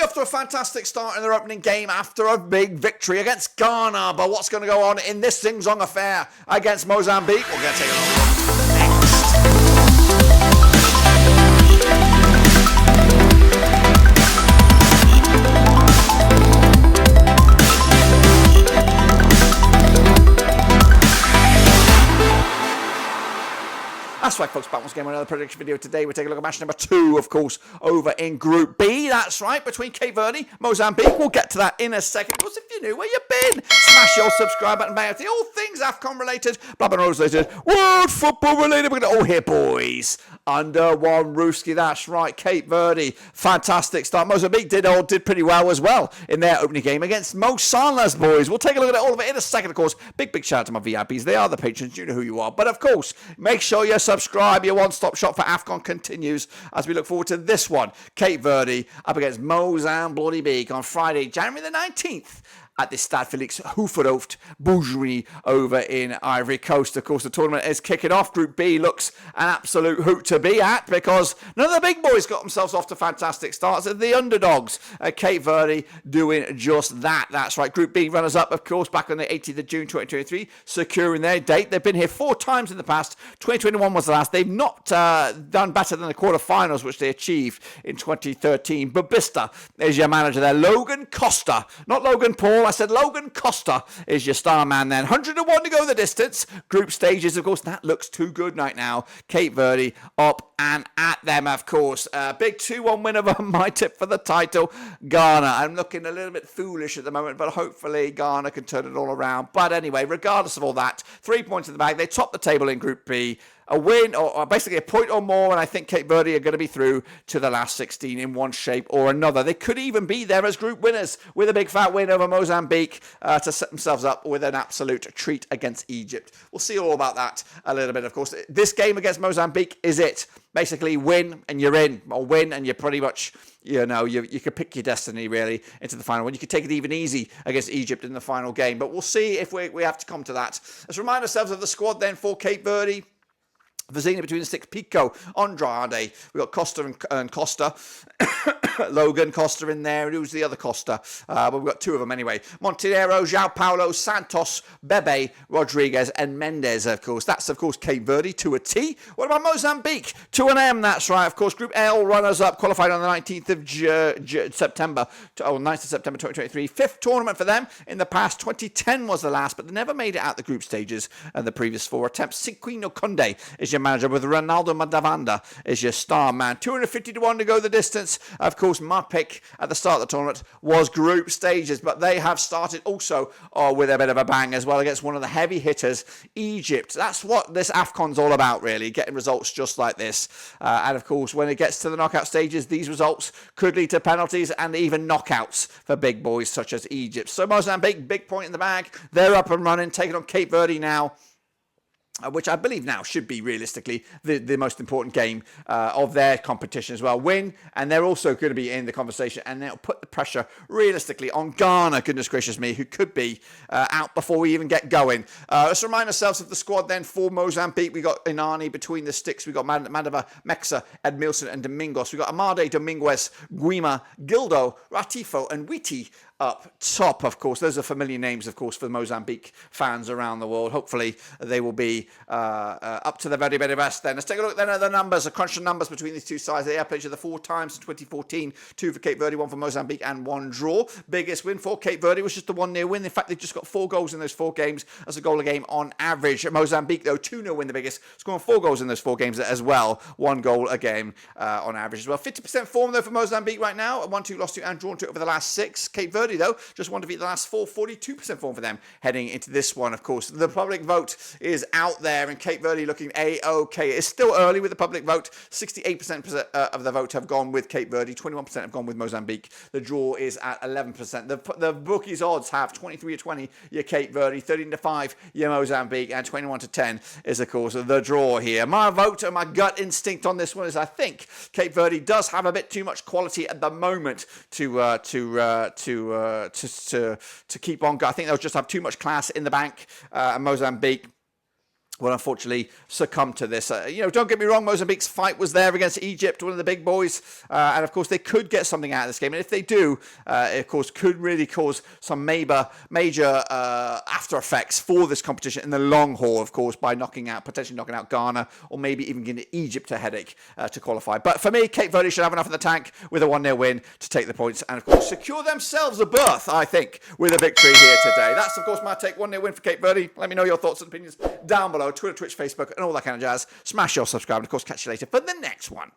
off to a fantastic start in their opening game after a big victory against Ghana. But what's going to go on in this sing-song affair against Mozambique? We're going to take a look next. That's right, folks, back once again with another prediction video. Today we're taking a look at match number 2, of course, over in Group B. That's right, between Cape Verde, Mozambique. We'll get to that in a second. Of course, if you're new, where you been? Smash your subscribe button, bang out the all things AFCON related, Blab and Rose related, world football related. We're going to all here, boys. Under one Rooski, that's right, Cape Verde. Fantastic start. Mozambique did pretty well as well in their opening game against Mo Salah's boys. We'll take a look at all of it in a second, of course. Big shout out to my VIPs. They are the patrons. You know who you are. But, of course, make sure you're subscribe. Your one-stop shop for AFCON continues as we look forward to this one. Cape Verde up against Mozambique on Friday, January the 19th. At the Stade Felix Houphouët Bougeri over in Ivory Coast. Of course, the tournament is kicking off. Group B looks an absolute hoot to be at because none of the big boys got themselves off to fantastic starts. The underdogs, Cape Verde, doing just that. That's right. Group B runners-up, of course, back on the 18th of June 2023, securing their date. They've been here 4 times in the past. 2021 was the last. They've not done better than the quarterfinals, which they achieved in 2013. Babista is your manager there. Logan Costa, not Logan Paul. I said Logan Costa is your star man then. 101 to go the distance. Group stages, of course, that looks too good right now. Cape Verde up and at them, of course. Big 2-1 win over my tip for the title. Ghana. I'm looking a little bit foolish at the moment, but hopefully Ghana can turn it all around. But anyway, regardless of all that, 3 points in the bag. They top the table in Group B. A win, or basically a point or more, and I think Cape Verde are going to be through to the last 16 in one shape or another. They could even be there as group winners with a big fat win over Mozambique to set themselves up with an absolute treat against Egypt. We'll see all about that a little bit, of course. This game against Mozambique is it. Basically, win and you're in, or win and you're pretty much, you could pick your destiny, really, into the final one. You could take it even easy against Egypt in the final game, but we'll see if we have to come to that. Let's remind ourselves of the squad then for Cape Verde. Vizina between the sticks, Pico, Andrade. We've got Costa and Costa. Logan Costa in there. Who's the other Costa? But we've got 2 of them anyway. Montenegro, João Paulo, Santos, Bebe, Rodriguez, and Mendes, of course. That's, of course, Cape Verde to a T. What about Mozambique? To an M, that's right. Of course, Group L runners-up, qualified on the 19th of September, 9th of September 2023. 5th tournament for them. In the past, 2010 was the last, but they never made it out the group stages in the previous 4 attempts. Cinquino Conde is your manager, with Ronaldo Madavanda is your star man. 250 to 1 to go the distance. Of course, my pick at the start of the tournament was group stages, but they have started also with a bit of a bang as well against one of the heavy hitters, Egypt. That's what this AFCON's all about, really, getting results just like this. And of course, when it gets to the knockout stages, these results could lead to penalties and even knockouts for big boys such as Egypt. So Mozambique, big point in the bag. They're up and running, taking on Cape Verde now. Which I believe now should be realistically the most important game of their competition as well. Win, and they're also going to be in the conversation, and they'll put the pressure realistically on Ghana, goodness gracious me, who could be out before we even get going. Let's remind ourselves of the squad then for Mozambique. We got Inani between the sticks. We got Madava, Mexa, Edmilson, and Domingos. We got Amade, Dominguez, Guima, Gildo, Ratifo, and Witi up top, of course. Those are familiar names, of course, for Mozambique fans around the world. Hopefully, they will be up to the very, very best then. Let's take a look then at the numbers, the crunch of numbers between these two sides. They have played each other 4 times in 2014, 2 for Cape Verde, 1 for Mozambique, and 1 draw. Biggest win for Cape Verde was just a 1-0 win. In fact, they've just got 4 goals in those 4 games as a goal a game on average. Mozambique, though, 2-0 win, the biggest, scoring 4 goals in those 4 games as well. 1 goal a game on average as well. 50% form, though, for Mozambique right now. 1-2, lost 2, and drawn 2 over the last 6. Cape Verde, though, just 1 defeat the last 4. 42% form for them heading into this one, of course. The public vote is out there, and Cape Verde looking A-OK. It's still early with the public vote. 68% of the vote have gone with Cape Verde. 21% have gone with Mozambique. The draw is at 11%. The bookies' odds have 23-20, your Cape Verde, 13-5, your Mozambique, and 21-10 is, of course, the draw here. My vote and my gut instinct on this one is I think Cape Verde does have a bit too much quality at the moment to keep on. I think they'll just have too much class in the bank, and Mozambique will unfortunately succumb to this. Don't get me wrong, Mozambique's fight was there against Egypt, one of the big boys, and of course they could get something out of this game, and if they do, it of course could really cause some major after effects for this competition in the long haul, of course, by potentially knocking out Ghana, or maybe even giving Egypt a headache to qualify. But for me, Cape Verde should have enough in the tank with a 1-0 win to take the points, and of course secure themselves a berth, I think, with a victory here today. That's of course my take, 1-0 win for Cape Verde. Let me know your thoughts and opinions down below. Twitter, Twitch, Facebook, and all that kind of jazz. Smash your subscribe, and of course catch you later for the next one.